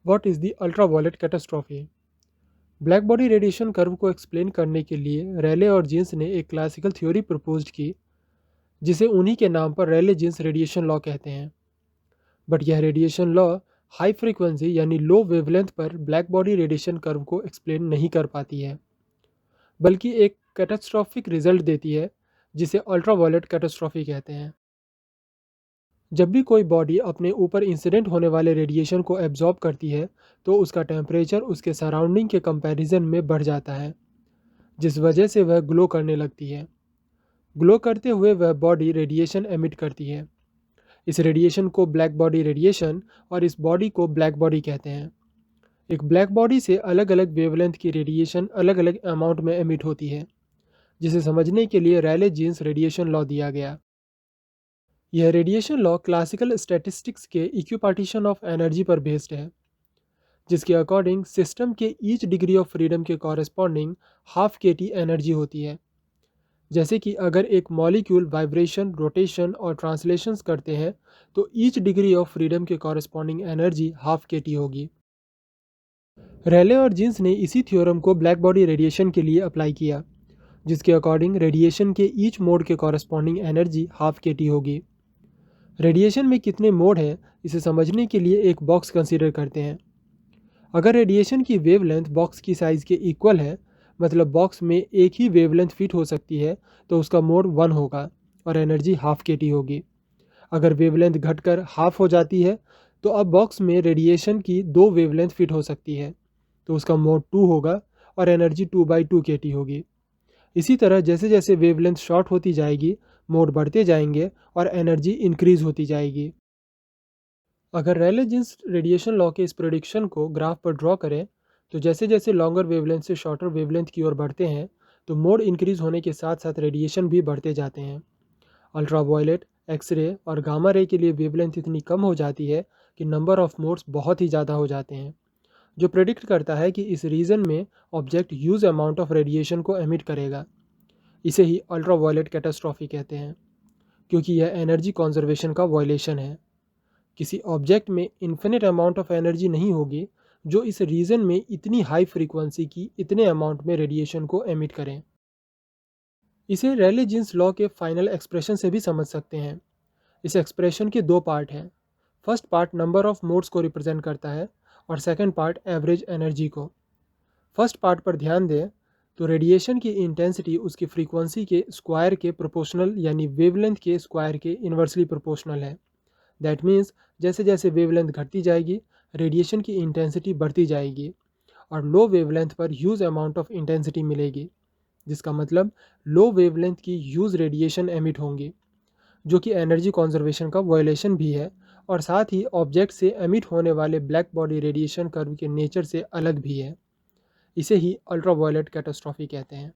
What is the ultraviolet catastrophe? Black body radiation curve को explain करने के लिए रैले और जीन्स ने एक क्लासिकल थ्योरी प्रपोज्ड की, जिसे उन्हीं के नाम पर रैले जीन्स रेडिएशन लॉ कहते हैं। बट यह रेडिएशन लॉ हाई फ्रीक्वेंसी यानी लो वेवलेंथ पर ब्लैक बॉडी रेडिएशन कर्व को एक्सप्लेन नहीं कर पाती है, बल्कि एक कैटास्ट्रॉफिक रिजल्ट देती है, जिसे अल्ट्रावायलेट कैटास्ट्रॉफी कहते हैं। जब भी कोई बॉडी अपने ऊपर इंसिडेंट होने वाले रेडिएशन को एब्जॉर्ब करती है, तो उसका टेम्परेचर उसके सराउंडिंग के कंपैरिजन में बढ़ जाता है, जिस वजह से वह ग्लो करने लगती है। ग्लो करते हुए वह बॉडी रेडिएशन एमिट करती है। इस रेडिएशन को ब्लैक बॉडी रेडिएशन और इस बॉडी को ब्लैक बॉडी कहते हैं। एक ब्लैक बॉडी से अलग अलग वेवलेंथ की रेडिएशन अलग अलग अमाउंट में एमिट होती है, जिसे समझने के लिए रैले जीन्स रेडिएशन लॉ दिया गया। यह रेडिएशन लॉ क्लासिकल स्टैटिस्टिक्स के इक्विपार्टीशन ऑफ एनर्जी पर बेस्ड है, जिसके अकॉर्डिंग सिस्टम के ईच डिग्री ऑफ फ्रीडम के कॉरेस्पॉन्डिंग हाफ के टी एनर्जी होती है। जैसे कि अगर एक मॉलिक्यूल वाइब्रेशन, रोटेशन और ट्रांसलेशंस करते हैं, तो ईच डिग्री ऑफ फ्रीडम के कॉरेस्पॉन्डिंग एनर्जी हाफ के टी होगी। रैले और जीन्स ने इसी थ्योरम को ब्लैक बॉडी रेडिएशन के लिए अप्लाई किया, जिसके अकॉर्डिंग रेडिएशन के ईच मोड के कॉरेस्पॉन्डिंग एनर्जी हाफ के टी होगी। रेडिएशन में कितने मोड हैं, इसे समझने के लिए एक बॉक्स कंसीडर करते हैं। अगर रेडिएशन की वेवलेंथ बॉक्स की साइज़ के इक्वल है, मतलब बॉक्स में एक ही वेवलेंथ फिट हो सकती है, तो उसका मोड 1 होगा और एनर्जी हाफ के टी होगी। अगर वेवलेंथ घटकर हाफ हो जाती है, तो अब बॉक्स में रेडिएशन की 2 वेवलेंथ फिट हो सकती है, तो उसका मोड 2 होगा और एनर्जी 2/2 के टी होगी। इसी तरह जैसे जैसे वेवलेंथ शॉर्ट होती जाएगी, मोड बढ़ते जाएंगे और एनर्जी इंक्रीज होती जाएगी। अगर रैले जीन्स रेडिएशन लॉ के इस प्रेडिक्शन को ग्राफ पर ड्रॉ करें, तो जैसे जैसे लॉन्गर वेवलेंथ से शॉर्टर वेवलेंथ की ओर बढ़ते हैं, तो मोड इंक्रीज होने के साथ साथ रेडिएशन भी बढ़ते जाते हैं। अल्ट्रावायलेट, एक्सरे और गामा रे के लिए वेवलेंथ इतनी कम हो जाती है कि नंबर ऑफ मोड्स बहुत ही ज़्यादा हो जाते हैं, जो प्रेडिक्ट करता है कि इस रीजन में object huge amount of radiation को एमिट करेगा। इसे ही अल्ट्रावायलेट कैटास्ट्रॉफी कहते हैं, क्योंकि यह एनर्जी कॉन्जर्वेशन का वायलेशन है। किसी ऑब्जेक्ट में इन्फिनिट अमाउंट ऑफ एनर्जी नहीं होगी जो इस रीजन में इतनी हाई फ्रीक्वेंसी की इतने अमाउंट में रेडिएशन को एमिट करें। इसे रैले जीन्स लॉ के फाइनल एक्सप्रेशन से भी समझ सकते हैं। इस एक्सप्रेशन के दो पार्ट हैं। First part number of modes को रिप्रेजेंट करता है और सेकंड पार्ट एवरेज एनर्जी को। फर्स्ट पार्ट पर ध्यान दें तो रेडिएशन की इंटेंसिटी उसकी फ्रीक्वेंसी के स्क्वायर के प्रोपोर्शनल यानी वेवलेंथ के स्क्वायर के इन्वर्सली प्रोपोर्शनल है। दैट मीन्स जैसे जैसे वेवलेंथ घटती जाएगी, रेडिएशन की इंटेंसिटी बढ़ती जाएगी और लो वेवलेंथ पर ह्यूज अमाउंट ऑफ इंटेंसिटी मिलेगी, जिसका मतलब लो वेवलेंथ की ह्यूज रेडिएशन एमिट होंगी, जो कि एनर्जी कंजर्वेशन का वायलेशन भी है और साथ ही ऑब्जेक्ट से एमिट होने वाले ब्लैक बॉडी रेडिएशन कर्व के नेचर से अलग भी है। इसे ही अल्ट्रावायलेट कैटास्ट्रॉफी कहते हैं।